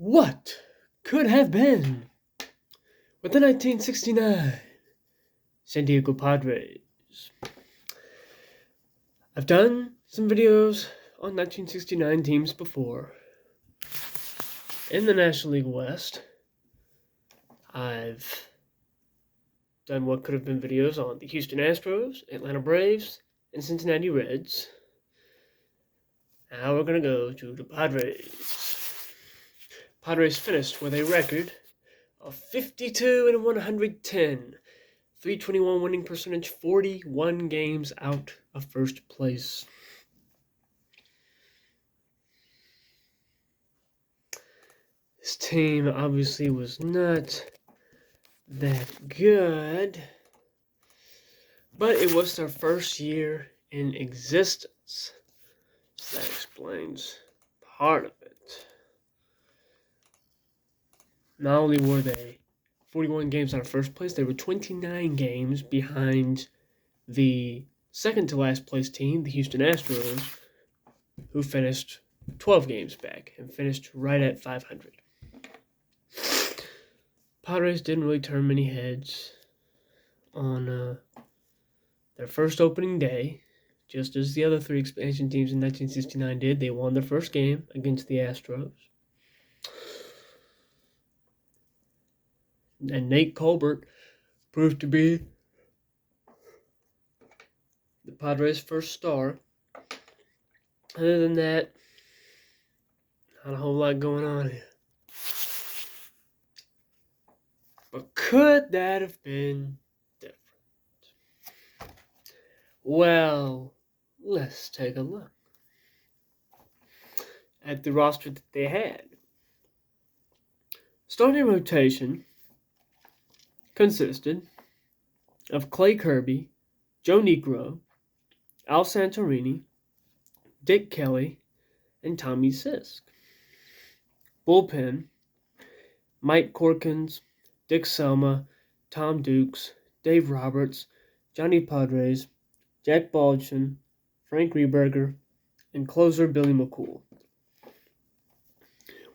What could have been with the 1969 San Diego Padres? I've done some videos on 1969 teams before. In the National League West, I've done what could have been videos on the Houston Astros, Atlanta Braves, and Cincinnati Reds. Now we're going to go to the Padres. Padres finished with a record of 52-110, 321 winning percentage, 41 games out of first place. This team obviously was not that good, but it was their first year in existence. So that explains part of it. Not only were they 41 games out of first place, they were 29 games behind the second to last place team, the Houston Astros, who finished 12 games back and finished right at 500. Padres didn't really turn many heads on their first opening day, just as the other three expansion teams in 1969 did. They won their first game against the Astros. And Nate Colbert proved to be the Padres' first star. Other than that, not a whole lot going on here. But could that have been different? Well, let's take a look at the roster that they had. Starting rotation consisted of Clay Kirby, Joe Niekro, Al Santorini, Dick Kelly, and Tommy Sisk. Bullpen: Mike Corkins, Dick Selma, Tom Dukes, Dave Roberts, Johnny Padres, Jack Baldwin, Frank Rehberger, and closer Billy McCool.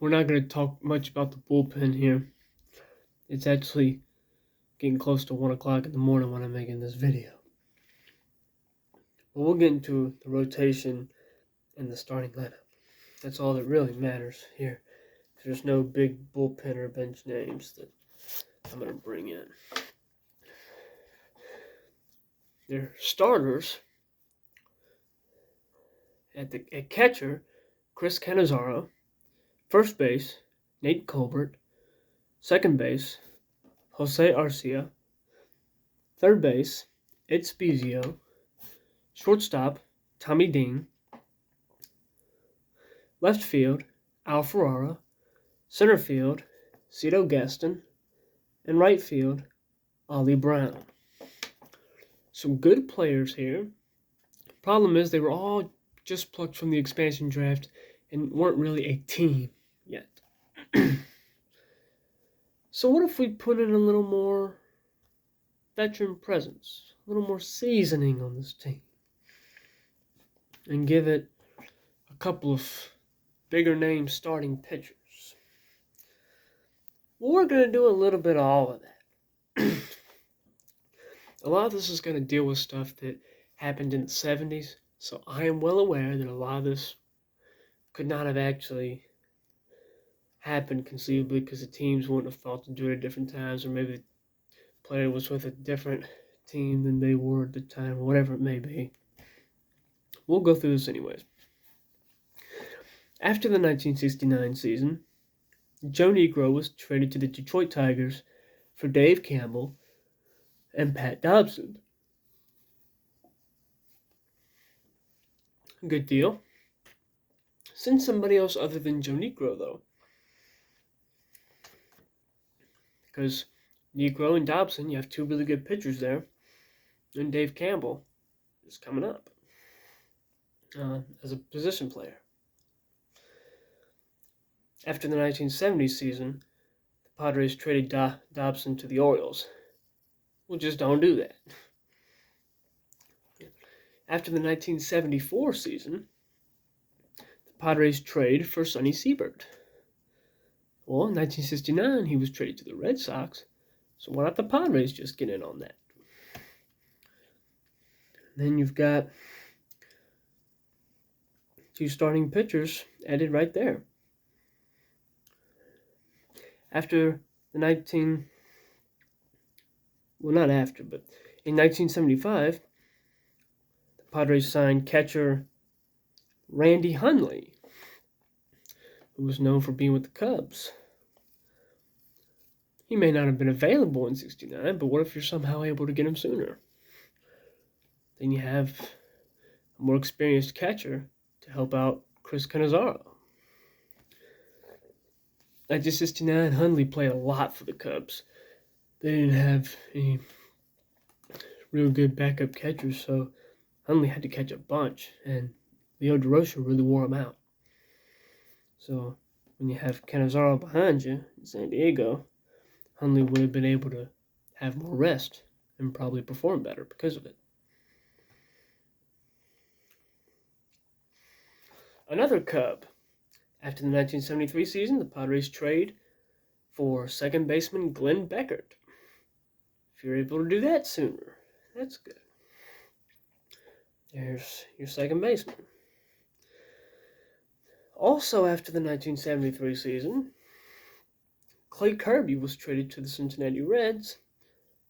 We're not going to talk much about the bullpen here. It's actually getting close to 1 o'clock in the morning when I'm making this video. But we'll get into the rotation and the starting lineup. That's all that really matters here. There's no big bullpen or bench names that I'm going to bring in. Their starters at catcher, Chris Cannizzaro. First base, Nate Colbert. Second base, Jose Arcia. Third base, Ed Spezio. Shortstop, Tommy Dean. Left field, Al Ferrara. Center field, Cito Gaston. And right field, Ollie Brown. Some good players here. Problem is they were all just plucked from the expansion draft and weren't really a team yet. So what if we put in a little more veteran presence, a little more seasoning on this team, and give it a couple of bigger name starting pitchers? Well, we're going to do a little bit of all of that. A lot of this is going to deal with stuff that happened in the 70s, so I am well aware that a lot of this could not have actually happened conceivably because the teams wouldn't have thought to do it at different times, or maybe the player was with a different team than they were at the time, or whatever it may be. We'll go through this anyways. After the 1969 season, Joe Niekro was traded to the Detroit Tigers for Dave Campbell and Pat Dobson. Good deal. Send somebody else other than Joe Niekro, though. Because Niekro and Dobson, you have two really good pitchers there. And Dave Campbell is coming up as a position player. After the 1970 season, the Padres traded Dobson to the Orioles. Well, just don't do that. After the 1974 season, the Padres trade for Sonny Siebert. Well, in 1969, he was traded to the Red Sox, so why not the Padres just get in on that? Then you've got two starting pitchers added right there. After the not after, but in 1975, the Padres signed catcher Randy Hundley, who was known for being with the Cubs. He may not have been available in 69, but what if you're somehow able to get him sooner? Then you have a more experienced catcher to help out Chris Cannizzaro. 1969, Hundley played a lot for the Cubs. They didn't have any real good backup catchers, so Hundley had to catch a bunch, and Leo DeRocha really wore him out. So when you have Cannizzaro behind you in San Diego, Hundley would have been able to have more rest and probably perform better because of it. Another Cub. After the 1973 season, the Padres trade for second baseman Glenn Beckert. If you're able to do that sooner, that's good. There's your second baseman. Also after the 1973 season, Clay Kirby was traded to the Cincinnati Reds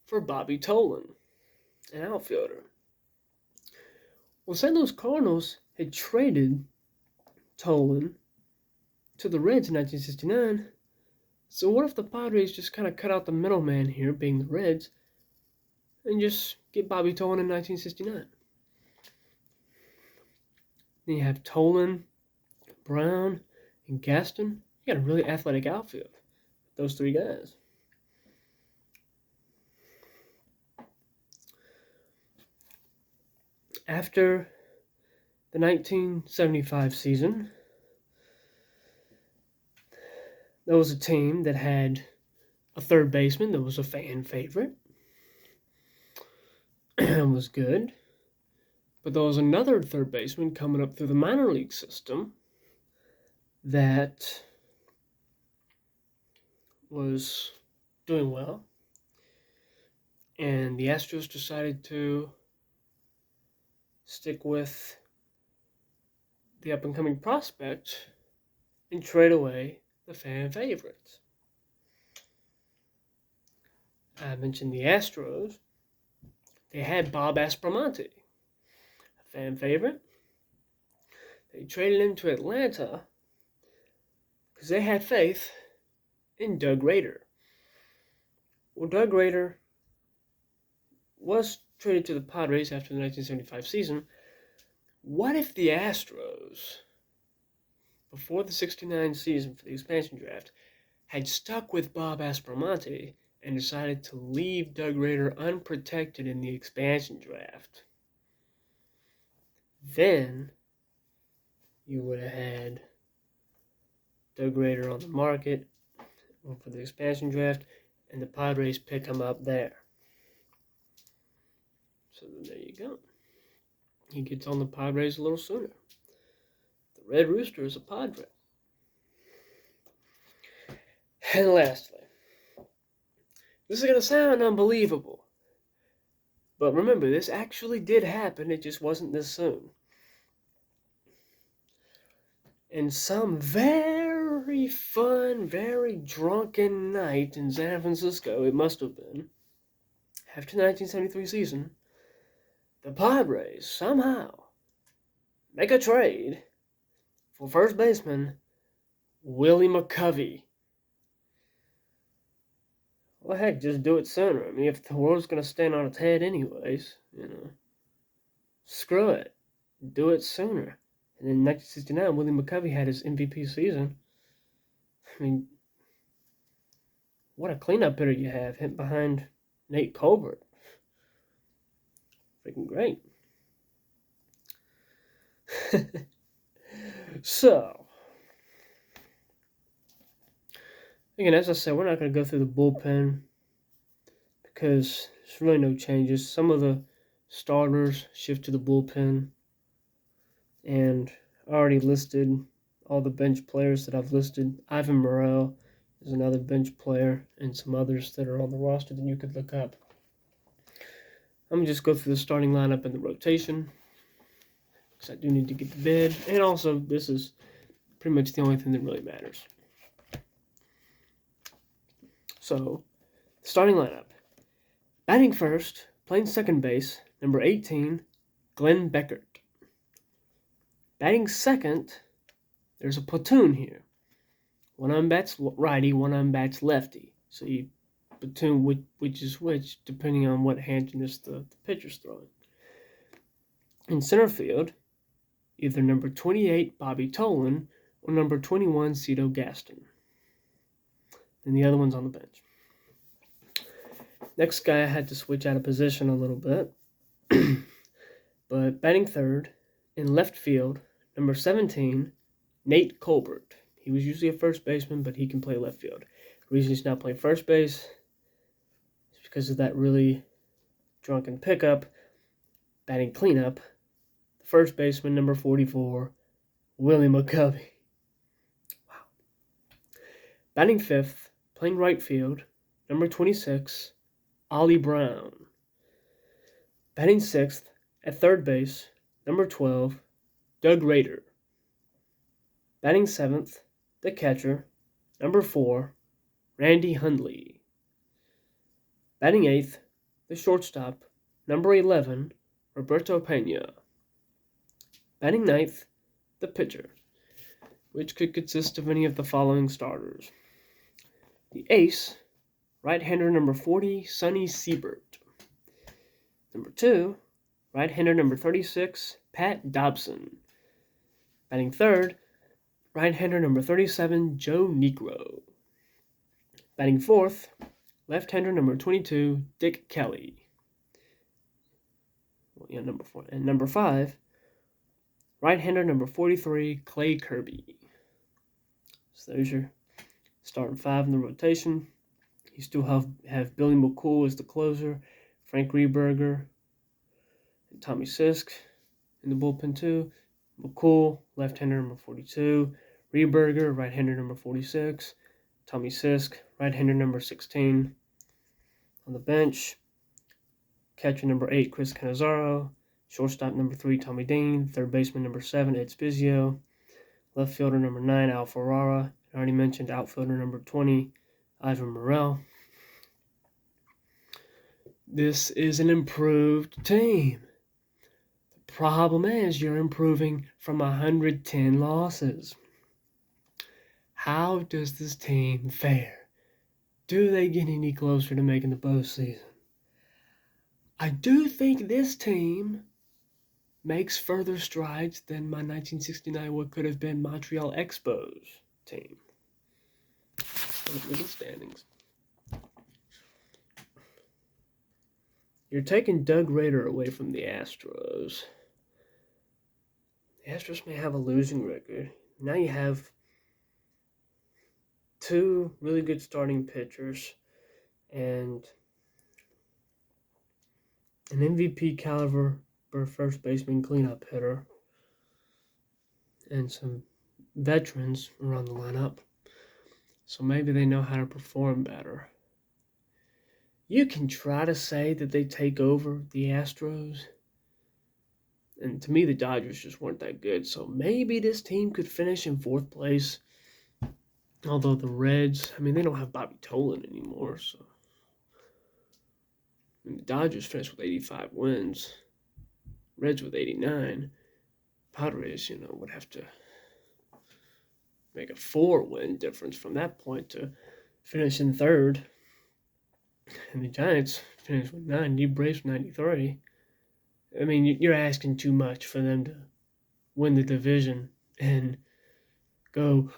for Bobby Tolan, an outfielder. Well, St. Louis Cardinals had traded Tolan to the Reds in 1969, so what if the Padres just kind of cut out the middleman here, being the Reds, and just get Bobby Tolan in 1969? Then you have Tolan, Brown, and Gaston. You got a really athletic outfield. Those three guys. After the 1975 season, there was a team that had a third baseman that was a fan favorite and was good. But there was another third baseman coming up through the minor league system that was doing well. And the Astros decided to stick with the up-and-coming prospect and trade away the fan favorites. I mentioned the Astros. They had Bob Aspromonte, a fan favorite. They traded him to Atlanta because they had faith in Doug Rader. Well, Doug Rader was traded to the Padres after the 1975 season. What if the Astros, before the 69 season for the expansion draft, had stuck with Bob Aspromonte and decided to leave Doug Rader unprotected in the expansion draft? Then you would have had Doug Rader on the market for the expansion draft, and the Padres pick him up there. So then there you go. He gets on the Padres a little sooner. The Red Rooster is a Padre. And lastly, this is going to sound unbelievable, but remember, this actually did happen. It just wasn't this soon. And some very fun, very drunken night in San Francisco, it must have been, after the 1973 season, the Padres somehow make a trade for first baseman Willie McCovey. Well, heck, just do it sooner. I mean, if the world's going to stand on its head anyways, screw it. Do it sooner. And in 1969, Willie McCovey had his MVP season. I mean, what a cleanup hitter you have, hit behind Nate Colbert. Freaking great. So, again, as I said, we're not going to go through the bullpen because there's really no changes. Some of the starters shift to the bullpen, and I already listed all the bench players that I've listed. Ivan Morel, is another bench player, and some others that are on the roster that you could look up. I'm going to just go through the starting lineup and the rotation, because I do need to get to bed, and also this is pretty much the only thing that really matters. So, starting lineup. Batting first, playing second base, number 18, Glenn Beckert. Batting second, there's a platoon here. One on bats righty, one on bats lefty. So you platoon which is which, depending on what handedness the pitcher's throwing. In center field, either number 28, Bobby Tolan, or number 21, Cito Gaston. And the other one's on the bench. Next guy I had to switch out of position a little bit. But batting third, in left field, number 17, Nate Colbert. He was usually a first baseman, but he can play left field. The reason he's not playing first base is because of that really drunken pickup. Batting cleanup, the first baseman, number 44, Willie McCovey. Wow. Batting fifth, playing right field, number 26, Ollie Brown. Batting sixth, at third base, number 12, Doug Rader. Batting seventh, the catcher, number 4, Randy Hundley. Batting eighth, the shortstop, number 11, Roberto Pena. Batting ninth, the pitcher, which could consist of any of the following starters. The ace, right-hander number 40, Sonny Siebert. Number 2, right-hander number 36, Pat Dobson. Batting third, right-hander number 37, Joe Negro. Batting fourth, left-hander number 22, Dick Kelly. Number 4. And number 5, right-hander number 43, Clay Kirby. So there's your starting 5 in the rotation. You still have Billy McCool as the closer, Frank Rehberger, and Tommy Sisk in the bullpen too. McCool, left-hander number 42, Rehberger, right-hander number 46, Tommy Sisk, right-hander number 16. On the bench, catcher number 8, Chris Cannizzaro, shortstop number 3, Tommy Dean, third baseman number 7, Ed Spizio, left fielder number 9, Al Ferrara. I already mentioned outfielder number 20, Ivan Morrell. This is an improved team. The problem is you're improving from 110 losses. How does this team fare? Do they get any closer to making the postseason? I do think this team makes further strides than my 1969 what could have been Montreal Expos team. Look at the standings. You're taking Doug Rader away from the Astros. The Astros may have a losing record. Now you have 2 really good starting pitchers and an MVP caliber first baseman cleanup hitter and some veterans around the lineup. So maybe they know how to perform better. You can try to say that they take over the Astros. And to me, the Dodgers just weren't that good. So maybe this team could finish in 4th place. Although the Reds, they don't have Bobby Tolan anymore. So the Dodgers finished with 85 wins. Reds with 89. Padres, would have to make a 4-win difference from that point to finish in 3rd. And the Giants finished with 90, Braves with 93. You're asking too much for them to win the division and go,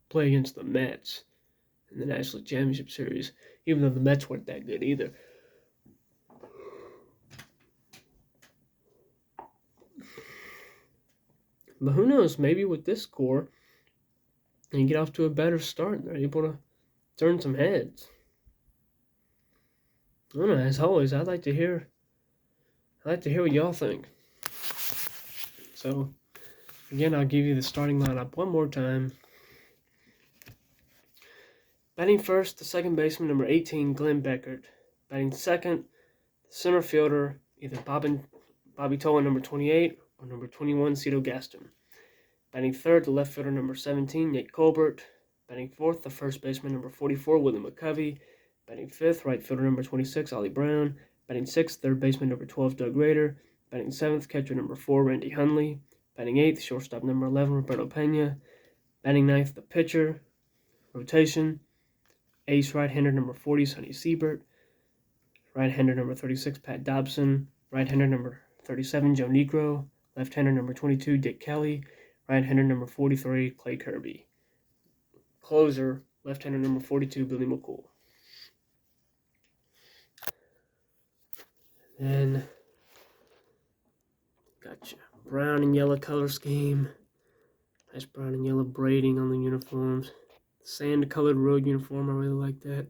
play against the Mets in the National Championship Series, even though the Mets weren't that good either. But who knows, maybe with this score, and get off to a better start, and they're able to turn some heads. I don't know, as always, I'd like to hear what y'all think. So, Again, I'll give you the starting lineup one more time. Batting first, the second baseman, number 18, Glenn Beckert. Batting second, the center fielder, either Bobby Tolan, number 28, or number 21, Cito Gaston. Batting third, the left fielder, number 17, Nate Colbert. Batting fourth, the first baseman, number 44, Willie McCovey. Batting fifth, right fielder, number 26, Ollie Brown. Batting sixth, third baseman, number 12, Doug Rader. Batting seventh, catcher, number 4, Randy Hundley. Batting eighth, shortstop, number 11, Roberto Pena. Batting ninth, the pitcher. Rotation, ace right-hander, number 40, Sonny Siebert. Right-hander, number 36, Pat Dobson. Right-hander, number 37, Joe Negro. Left-hander, number 22, Dick Kelly. Right-hander, number 43, Clay Kirby. Closer, left-hander, number 42, Billy McCool. Then, gotcha. Brown and yellow color scheme. Nice brown and yellow braiding on the uniforms. Sand-colored road uniform, I really like that.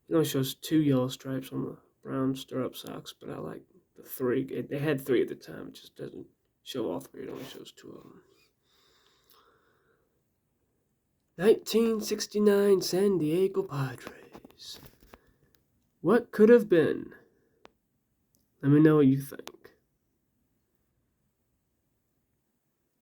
It only shows 2 yellow stripes on the brown stirrup socks, but I like the 3. They had 3 at the time. It just doesn't show all 3. It only shows 2 of them. 1969 San Diego Padres. What could have been? Let me know what you think.